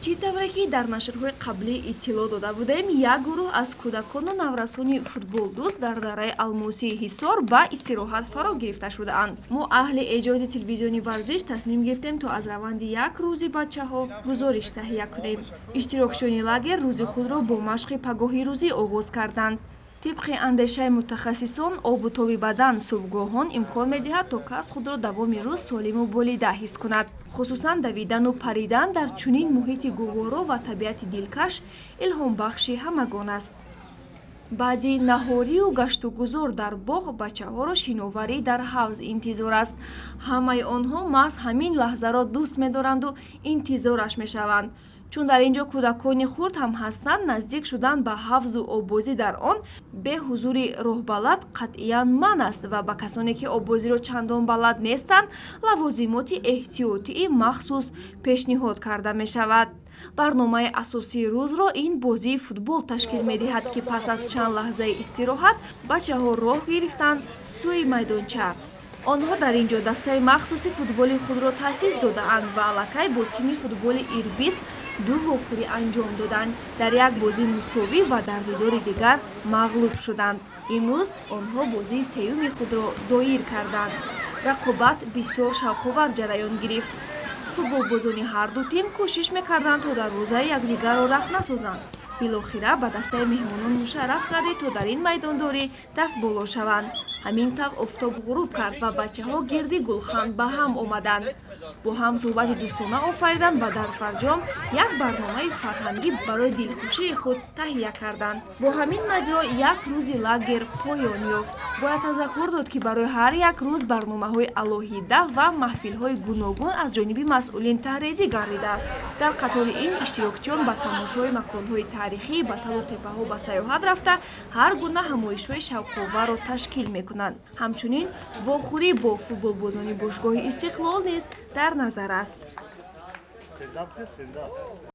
чӣ тавре ки дар нашрҳои қаблӣ иттилоъ дода будем, як гурӯҳ аз кӯдакону наврасони футболдӯст дар дараи Алмосии Ҳисор ба истироҳат фаро гирифта шудаанд. Мо аҳли эҷоди телевизиони варзиш тасмим гирифтем, то аз раванди як рӯзи бачаҳо гузориш таҳия кунем. Иштирокчиёни лагер рӯзи худро бо машқи пагоҳи рӯзӣ оғоз карданд. тибқи андешаи мутахассисон, обу тоби бадан субҳгоҳон имкон медиҳад, то кас худро давоми рӯз солиму болида ҳис кунад. хусусан давидану паридан дар чунин муҳити гуворо ва табиати дилкаш илҳомбахши ҳамагон аст. баъди наҳорию гашту гузор дар боғ, бачаҳоро шиноварӣ дар ҳавз интизор аст. ҳамаи онҳо маҳз ҳамин лаҳзаро дӯст медоранду интизораш мешаванд. чун дар ин ҷо кӯдакони хурд ҳам ҳастанд, наздик шудан ба ҳавзу оббозӣ дар он бе ҳузури роҳбалад қатъиян манъ аст ва ба касоне ки оббозиро чандон балад нестанд, лавозимоти эҳтиётии махсус пешниҳод карда мешавад. барномаи асосии рӯзро ин бозии футбол ташкил медиҳад, ки пас аз чанд лаҳзаи истироҳат бачаҳо роҳ гирифтанд сӯи майдонча. онҳо дар ин ҷо дастаи махсуси футболи худро таъсис додаанд ва аллакай бо тими футболи Ирбис ду вохӯрӣ анҷом доданд. дар як бозии мусовӣ ва дар дидори дигар мағлуб шуданд. имрӯз онҳо бозии сеюми худро доир карданд. рақобат бисёр шавқовар ҷараён гирифт. футболбозони ҳарду тим кӯшиш мекарданд, то дарвозаи якдигарро рах насозанд. билохира ба дастаи меҳмонон мушарраф гардид, то дар ин майдондорӣ дастболо шаванд. ҳамин тавр офтоб ғуруб кард ва бачаҳо гирди гулхан ба ҳам омаданд. бо ҳам суҳбати дӯстона офариданд ва дар фарҷом як барномаи фарҳангӣ барои дилхушии худ таҳия карданд. бо ҳамин маҷро як рӯзи лагер поён ёфт. бояд тазаккур дод, ки барои ҳар як рӯз барномаҳои алоҳида ва маҳфилҳои гуногун аз ҷониби масъулин таҳризӣ гардидааст. дар қатори ин иштирокчиён ба тамошои маконҳои таърихӣ, ба талу теппаҳо ба саёҳат рафта, ҳар гуна ҳамоишҳои шавқоварро ташкил мекунанд. ҳамчунин вохӯрӣ бо футболбозони бошгоҳи Истиқлол низ дар назар аст.